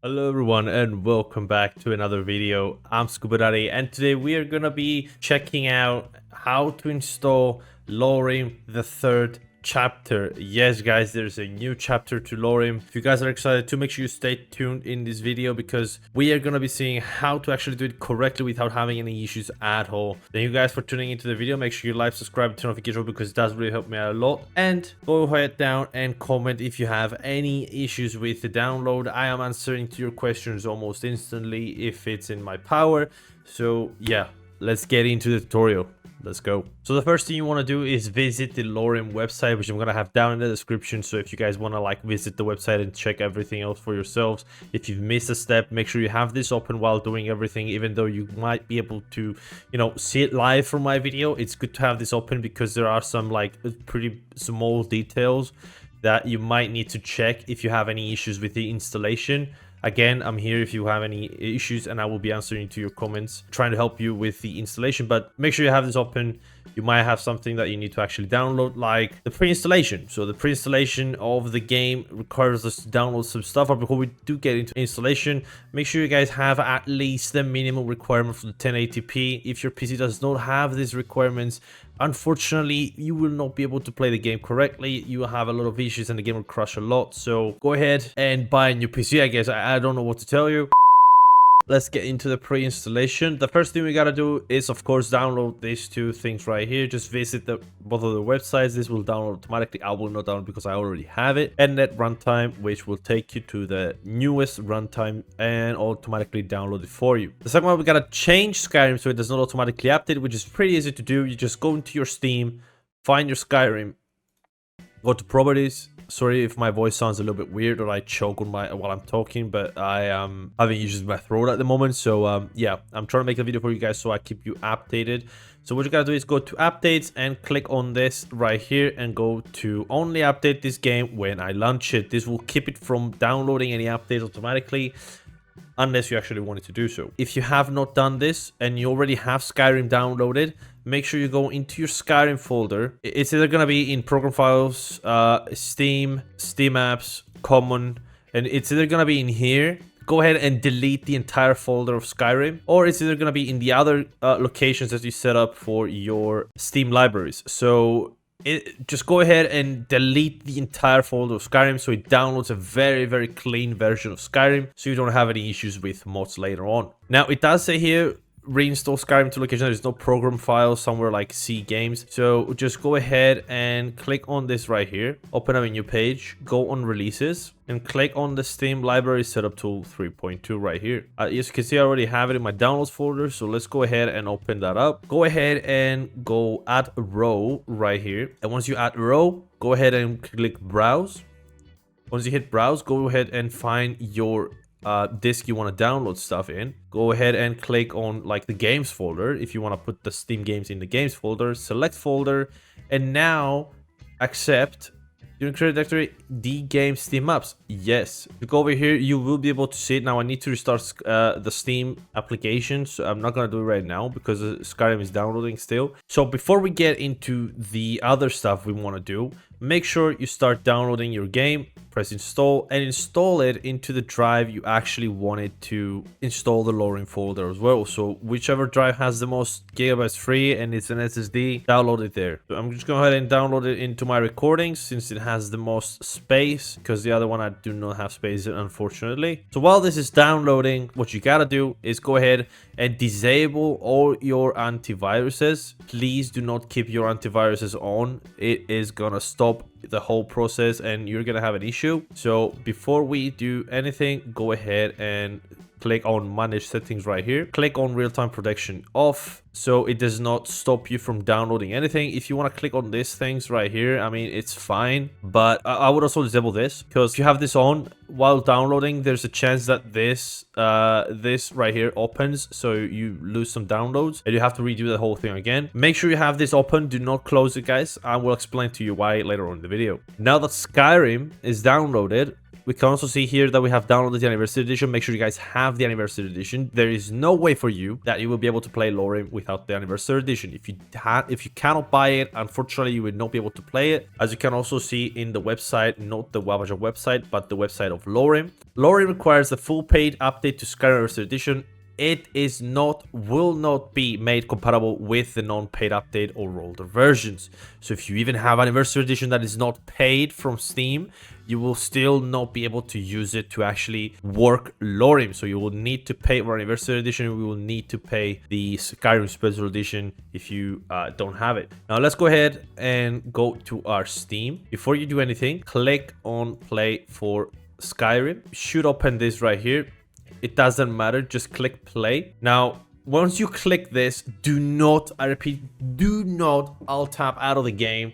Hello everyone and welcome back to another video. I'm ScubaDaddy and today we are gonna be checking out how to install Lorerim the third chapter. Yes guys, there's a new chapter to Lorerim. If you guys are excited to, make sure you stay tuned in this video because we are gonna be seeing how to actually do it correctly without having any issues at all. Thank you guys for tuning into the video. Make sure you like, subscribe, turn notifications because it does really help me out a lot. And go ahead down and comment if you have any issues with the download. I am answering to your questions almost instantly if it's in my power. So yeah, let's get into the tutorial. Let's go. So the first thing you want to do is visit the Lorerim website, which I'm going to have down in the description. So if you guys want to like visit the website and check everything else for yourselves, if you've missed a step, make sure you have this open while doing everything. Even though you might be able to, see it live from my video, it's good to have this open because there are some like pretty small details that you might need to check if you have any issues with the installation. Again, I'm here if you have any issues and I will be answering to your comments, trying to help you with the installation, but make sure you have this open. You might have something that you need to actually download, like the pre-installation. So the pre-installation of the game requires us to download some stuff, but before we do get into installation, make sure you guys have at least the minimum requirement for the 1080p. If your PC does not have these requirements, unfortunately, you will not be able to play the game correctly. You will have a lot of issues and the game will crash a lot. So go ahead and buy a new PC, I guess. I don't know what to tell you. Let's get into the pre-installation. The first thing we gotta do is, of course, download these two things right here. Just visit both of the websites. This will download automatically. I will not download because I already have it. And net runtime, which will take you to the newest runtime and automatically download it for you. The second one, we gotta change Skyrim so it does not automatically update, which is pretty easy to do. You just go into your Steam, find your Skyrim, go to properties. Sorry if my voice sounds a little bit weird or I choke on while I'm talking, but I am having issues with my throat at the moment. So yeah, I'm trying to make a video for you guys so I keep you updated. So what you gotta do is go to updates and click on this right here and go to only update this game when I launch it. This will keep it from downloading any updates automatically, unless you actually wanted to do so. If you have not done this and you already have Skyrim downloaded, make sure you go into your Skyrim folder. It's either going to be in program files, Steam apps, common, and it's either going to be in here. Go ahead and delete the entire folder of Skyrim, or it's either going to be in the other locations that you set up for your Steam libraries. So just go ahead and delete the entire folder of Skyrim so it downloads a very, very clean version of Skyrim so you don't have any issues with mods later on. Now, it does say here, reinstall Skyrim to location. There's no program file somewhere like C games. So just go ahead and click on this right here. Open up a new page. Go on releases and click on the Steam Library Setup Tool 3.2 right here. As you can see, I already have it in my downloads folder. So let's go ahead and open that up. Go ahead and go add a row right here. And once you add a row, go ahead and click browse. Once you hit browse, go ahead and find your disk you want to download stuff in. Go ahead and click on like the games folder if you want to put the Steam games in the games folder. Select folder and now accept. You can create a directory D game Steam apps. Yes. If you go over here, you will be able to see it. Now I need to restart the Steam application, so I'm not gonna do it right now because Skyrim is downloading still. So before we get into the other stuff we want to do, make sure you start downloading your game. Press install and install it into the drive you actually wanted to install the Lorerim folder as well. So whichever drive has the most gigabytes free and it's an SSD, download it there. So I'm just going to go ahead and download it into my recordings since it has the most space, because the other one I do not have space unfortunately. So while this is downloading, what you gotta do is go ahead and disable all your antiviruses. Please do not keep your antiviruses on. It is gonna stop the whole process and you're gonna have an issue. So before we do anything, go ahead and click on manage settings right here. Click on real-time protection off so it does not stop you from downloading anything. If you want to click on these things right here, I mean, it's fine, but I would also disable this, because if you have this on while downloading, there's a chance that this right here opens, so you lose some downloads and you have to redo the whole thing again. Make sure you have this open. Do not close it, guys. I will explain to you why later on in the video. Now that Skyrim is downloaded, we can also see here that we have downloaded the Anniversary Edition. Make sure you guys have the Anniversary Edition. There is no way for you that you will be able to play Lorerim without the anniversary edition. If you cannot buy it, unfortunately you will not be able to play it. As you can also see in the website, not the Wabbajack website, but the website of Lorerim. Lorerim requires the full paid update to Skyrim anniversary edition. It will not be made compatible with the non-paid update or older versions. So if you even have anniversary edition that is not paid from Steam, you will still not be able to use it to actually work Lorerim. So you will need to pay for anniversary edition. We will need to pay the Skyrim special edition if you don't have it. Now let's go ahead and go to our Steam. Before you do anything, click on play for Skyrim. You should open this right here. It doesn't matter, just click play. Now, once you click this, do not, I repeat, do not alt tab out of the game.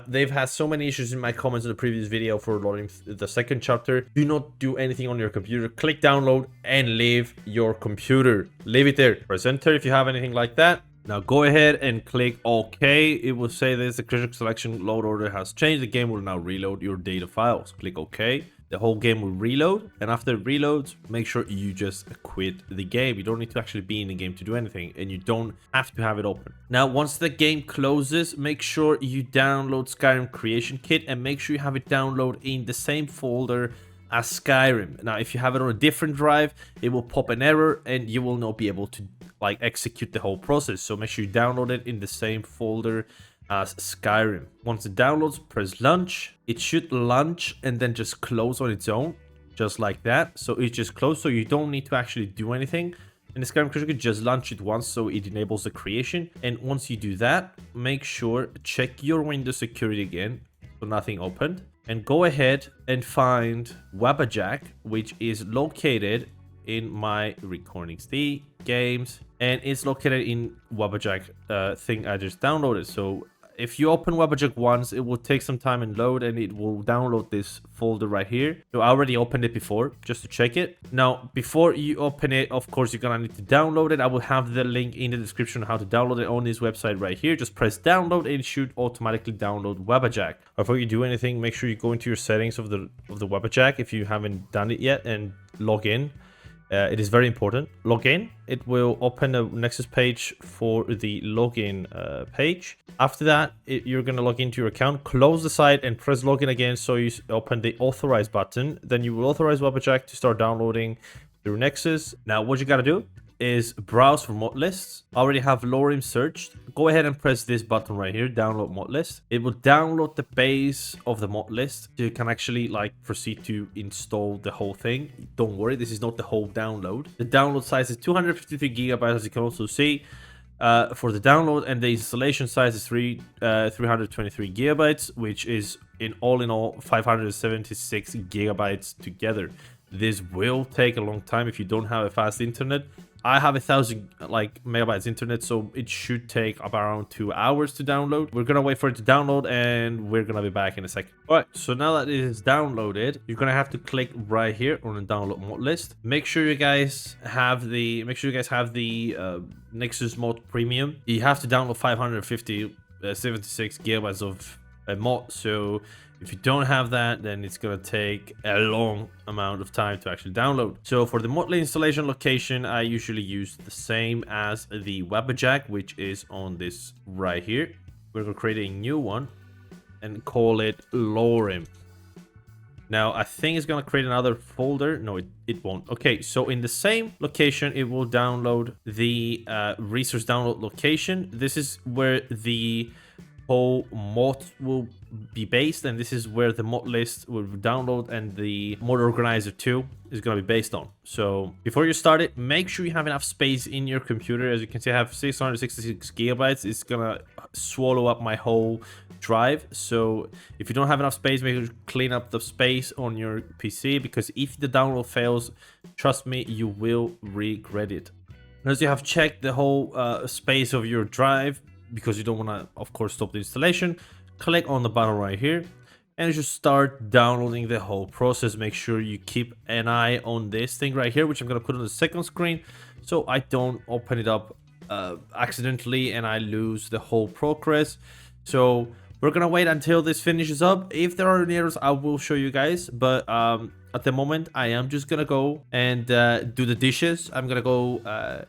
They've had so many issues in my comments in the previous video for Lorerim the second chapter. Do not do anything on your computer. Click download and leave your computer. Leave it there. Press enter if you have anything like that. Now go ahead and click OK. It will say this, the critical selection load order has changed. The game will now reload your data files. Click OK. The whole game will reload, and after it reloads, make sure you just quit the game. You don't need to actually be in the game to do anything, and you don't have to have it open. Now, once the game closes, make sure you download Skyrim Creation Kit, and make sure you have it download in the same folder as Skyrim. Now, if you have it on a different drive, it will pop an error, and you will not be able to execute the whole process. So make sure you download it in the same folder as Skyrim. Once it downloads, press launch. It should launch and then just close on its own, just like that. So it just closed, so you don't need to actually do anything. In the Skyrim creation, just launch it once so it enables the creation. And once you do that, make sure check your Windows security again, so nothing opened, and go ahead and find Wabbajack, which is located in my recordings, the games, and it's located in Wabbajack thing I just downloaded. So if you open Wabbajack once, it will take some time and load, and it will download this folder right here. So I already opened it before just to check it. Now, before you open it, of course, you're gonna need to download it. I will have the link in the description how to download it on this website right here. Just press download and it should automatically download Wabbajack. Before you do anything, make sure you go into your settings of the Wabbajack if you haven't done it yet, and log in. It is very important. Log in. It will open a Nexus page for the login page. After that, you're going to log into your account, close the site, and press login again. So you open the authorize button. Then you will authorize Wabbajack to start downloading through Nexus. Now, what you got to do is browse for mod lists. I already have Lorerim searched. Go ahead and press this button right here, download mod list. It will download the base of the mod list. So you can actually proceed to install the whole thing. Don't worry, this is not the whole download. The download size is 253 gigabytes, as you can also see for the download, and the installation size is 323 gigabytes, which is in all 576 gigabytes together. This will take a long time if you don't have a fast internet. I have 1,000 megabytes internet, so it should take around 2 hours to download. We're gonna wait for it to download, and we're gonna be back in a second. All right, so now that it is downloaded, you're gonna have to click right here on the download mod list. Make sure you guys have the Nexus mod premium. You have to download 76 gigabytes of a mod. So if you don't have that, then it's gonna take a long amount of time to actually download. So for the Modlist installation location, I usually use the same as the Wabbajack, which is on this right here. We're gonna create a new one and call it Lorerim. Now, I think it's gonna create another folder. No, it won't. Okay, so in the same location, it will download the resource download location. This is where the whole mod will be based, and this is where the mod list will download, and the mod organizer 2 is going to be based on. So before you start it, make sure you have enough space in your computer. As you can see, I have 666 gigabytes. It's gonna swallow up my whole drive. So if you don't have enough space, make sure you clean up the space on your PC, because if the download fails, trust me, you will regret it. Once you have checked the whole space of your drive, because you don't want to, of course, stop the installation, click on the button right here and you just start downloading the whole process. Make sure you keep an eye on this thing right here, which I'm going to put on the second screen so I don't open it up accidentally and I lose the whole progress. So we're going to wait until this finishes up. If there are any errors, I will show you guys, but at the moment I am just going to go and do the dishes. I'm going to go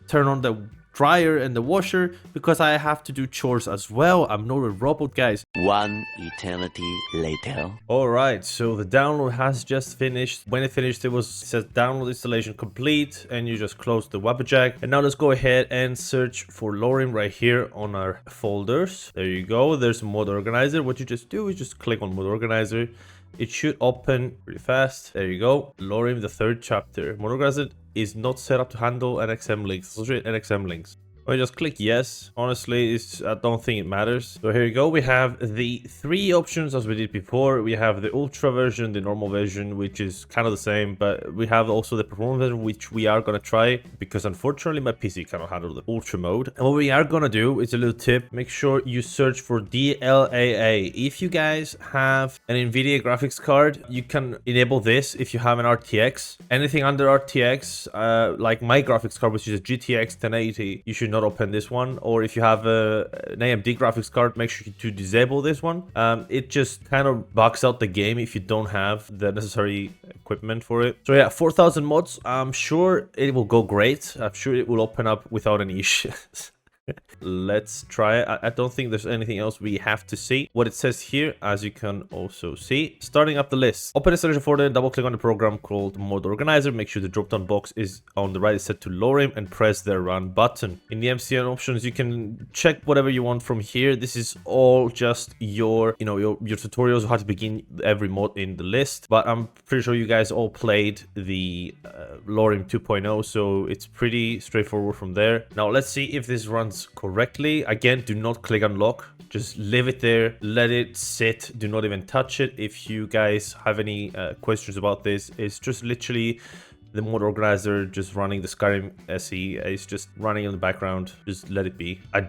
turn on the dryer and the washer because I have to do chores as well. I'm not a robot, guys. One eternity later. Alright, so the download has just finished. When it finished, it says download installation complete, and you just close the Wabberjack. And now let's go ahead and search for Lorerim right here on our folders. There you go. There's a mod organizer. What you just do is just click on mod organizer. It should open pretty fast. There you go. Lorerim the 3rd chapter. Mod organizer is not set up to handle NXM links. Associate NXM links. I just click yes. Honestly, I don't think it matters. So here you go. We have the 3 options as we did before. We have the ultra version, the normal version, which is kind of the same, but we have also the performance version, which we are going to try because unfortunately my PC cannot handle the ultra mode. And what we are going to do is a little tip. Make sure you search for DLAA. If you guys have an NVIDIA graphics card, you can enable this. If you have an RTX, anything under RTX, like my graphics card, which is a GTX 1080, you should not open this one. Or if you have an AMD graphics card, make sure to disable this one. It just kind of bugs out the game if you don't have the necessary equipment for it. So yeah, 4,000 mods. I'm sure it will go great. I'm sure it will open up without any issues. Let's try it. I don't think there's anything else we have to see. What it says here, as you can also see, starting up the list. Open installation folder, double click on the program called Mod Organizer. Make sure the drop down box is on the right, set to Lorerim, and press the run button. In the MCN options, you can check whatever you want from here. This is all just your tutorials, how to begin every mod in the list. But I'm pretty sure you guys all played the Lorerim 2.0, so it's pretty straightforward from there. Now let's see if this runs correctly. Again, do not click unlock. Just leave it there. Let it sit. Do not even touch it. If you guys have any questions about this, it's just literally the mod organizer just running the Skyrim SE. It's just running in the background. Just let it be. I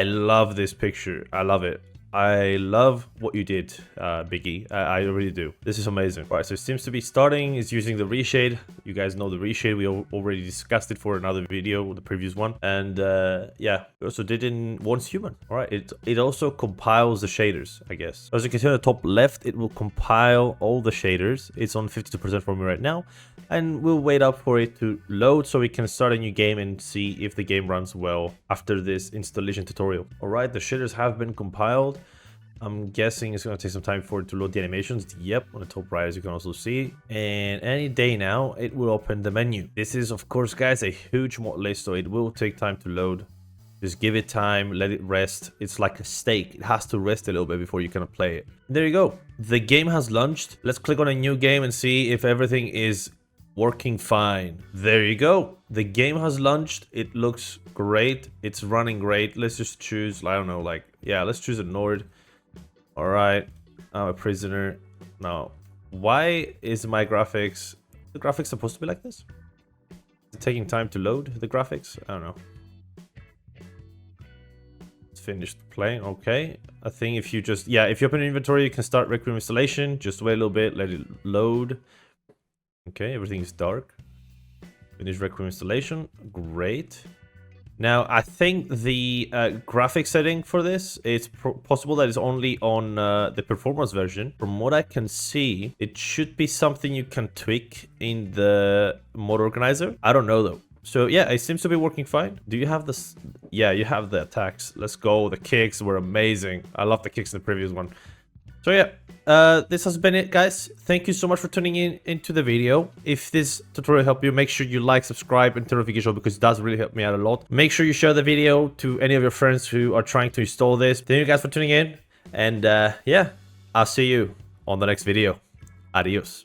love this picture. I love it. I love what you did, Biggie. I really do. This is amazing. All right, so it seems to be starting. It's using the reshade. You guys know the reshade. We already discussed it for another video, the previous one. And yeah, we also did in Once Human. All right, it also compiles the shaders, I guess. As you can see on the top left, it will compile all the shaders. It's on 52% for me right now. And we'll wait up for it to load so we can start a new game and see if the game runs well after this installation tutorial. All right, the shaders have been compiled. I'm guessing it's going to take some time for it to load the animations. Yep, on the top right, as you can also see. And any day now, it will open the menu. This is, of course, guys, a huge mod list, so it will take time to load. Just give it time, let it rest. It's like a steak. It has to rest a little bit before you can play it. There you go. The game has launched. Let's click on a new game and see if everything is working fine. There you go. The game has launched. It looks great. It's running great. Let's just choose, I don't know, like, yeah, let's choose a Nord. All right, I'm a prisoner. Now, why is my graphics, the graphics supposed to be like this? Is it taking time to load the graphics? I don't know. It's finished playing, okay. I think if you just, yeah, if you open inventory, you can start Requiem installation. Just wait a little bit, let it load. Okay, everything is dark. Finish Requiem installation, great. Now, I think the graphic setting for this, it's possible that it's only on the performance version. From what I can see, it should be something you can tweak in the mod organizer. I don't know, though. So, yeah, it seems to be working fine. Do you have this? Yeah, you have the attacks. Let's go. The kicks were amazing. I love the kicks in the previous one. So, yeah. This has been it, guys. Thank you so much for tuning into the video. If this tutorial helped you, make sure you like, subscribe, and turn notification on because it does really help me out a lot. Make sure you share the video to any of your friends who are trying to install this. Thank you guys for tuning in. And yeah, I'll see you on the next video. Adios.